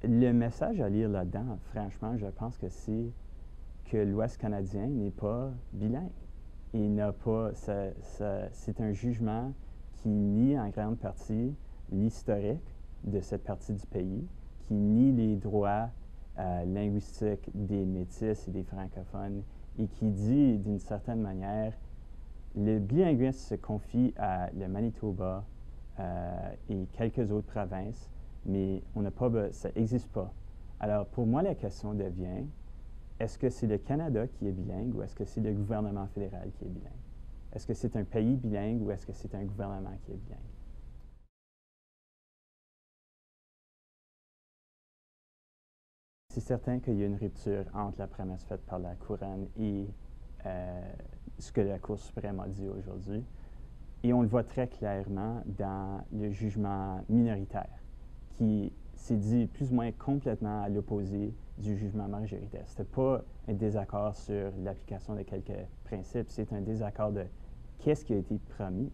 Le message à lire là-dedans, franchement, je pense que c'est que l'Ouest canadien n'est pas bilingue. Il n'a pas, c'est un jugement qui nie en grande partie l'historique de cette partie du pays, qui nie les droits linguistiques des Métis et des francophones, et qui dit d'une certaine manière, le bilinguisme se confie à le Manitoba et quelques autres provinces, mais ça n'existe pas. Alors pour moi, la question devient, est-ce que c'est le Canada qui est bilingue ou est-ce que c'est le gouvernement fédéral qui est bilingue? Est-ce que c'est un pays bilingue ou est-ce que c'est un gouvernement qui est bilingue? C'est certain qu'il y a une rupture entre la promesse faite par la Couronne et ce que la Cour suprême a dit aujourd'hui. Et on le voit très clairement dans le jugement minoritaire, qui s'est dit plus ou moins complètement à l'opposé du jugement majoritaire. Ce n'était pas un désaccord sur l'application de quelques principes, c'est un désaccord de qu'est-ce qui a été promis.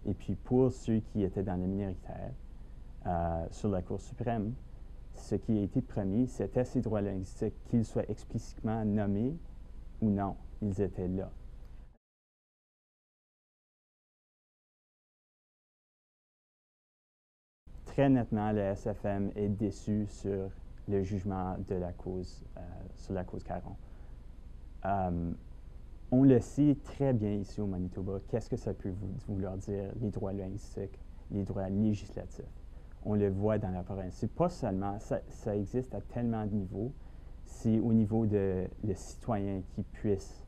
Et puis pour ceux qui étaient dans le minoritaire, sur la Cour suprême, ce qui a été promis, c'était ces droits linguistiques, qu'ils soient explicitement nommés ou non, ils étaient là. Très nettement, le SFM est déçu sur le jugement de la cause, sur la cause Caron. On le sait très bien ici au Manitoba, qu'est-ce que ça peut vouloir dire, les droits linguistiques, les droits législatifs. On le voit dans la province. C'est pas seulement, ça existe à tellement de niveaux, c'est au niveau de le citoyen qui puisse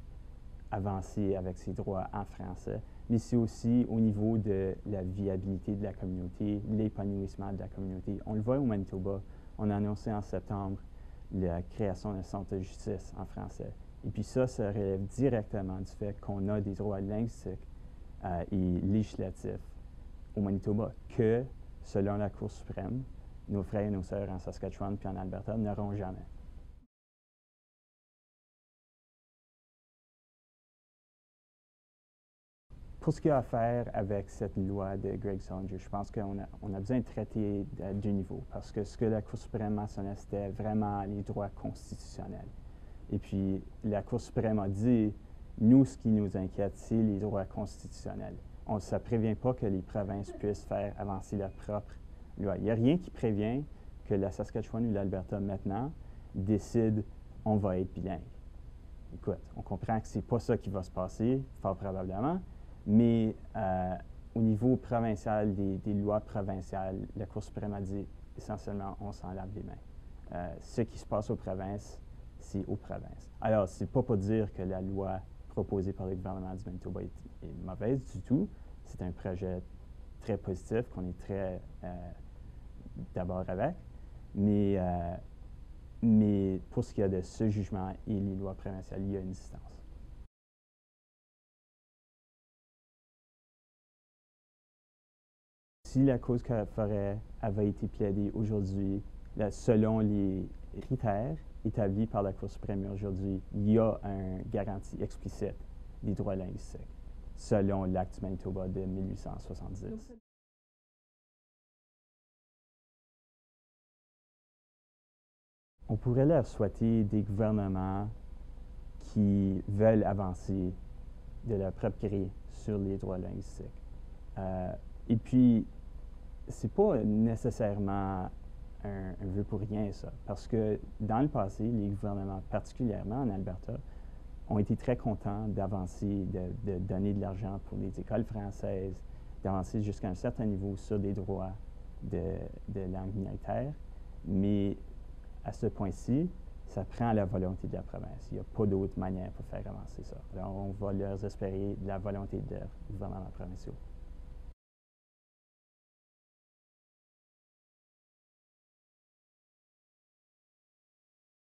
avancer avec ses droits en français, mais c'est aussi au niveau de la viabilité de la communauté, l'épanouissement de la communauté. On le voit au Manitoba, on a annoncé en septembre la création d'un centre de justice en français. Et puis ça relève directement du fait qu'on a des droits linguistiques et législatifs au Manitoba que, selon la Cour suprême, nos frères et nos sœurs en Saskatchewan puis en Alberta n'auront jamais. Pour ce qu'il y a à faire avec cette loi de Greg Salinger, je pense qu'on a besoin de traiter à deux niveaux, parce que ce que la Cour suprême mentionnait, c'était vraiment les droits constitutionnels. Et puis, la Cour suprême a dit, nous, ce qui nous inquiète, c'est les droits constitutionnels. Ça ne prévient pas que les provinces puissent faire avancer leur propre loi. Il n'y a rien qui prévient que la Saskatchewan ou l'Alberta, maintenant, décident on va être bilingue. Écoute, on comprend que ce n'est pas ça qui va se passer, fort probablement, mais au niveau provincial, des lois provinciales, la Cour suprême a dit essentiellement on s'en lave les mains. Ce qui se passe aux provinces, c'est aux provinces. Alors, c'est pas pour dire que la loi proposée par le gouvernement du Manitoba est mauvaise du tout. C'est un projet très positif qu'on est très d'abord avec, mais pour ce qui est de ce jugement et les lois provinciales, il y a une distance. Si la cause forêt avait été plaidée aujourd'hui, selon les critères établis par la Cour suprême aujourd'hui, il y a une garantie explicite des droits linguistiques, selon l'Acte du Manitoba de 1870. On pourrait leur souhaiter des gouvernements qui veulent avancer de leur propre gré sur les droits linguistiques. Et puis, c'est pas nécessairement un vœu pour rien, ça, parce que dans le passé, les gouvernements, particulièrement en Alberta, ont été très contents d'avancer, de donner de l'argent pour les écoles françaises, d'avancer jusqu'à un certain niveau sur des droits de langue minoritaire, mais à ce point-ci, ça prend la volonté de la province. Il n'y a pas d'autre manière pour faire avancer ça. Alors, on va leur espérer de la volonté des gouvernements provinciaux.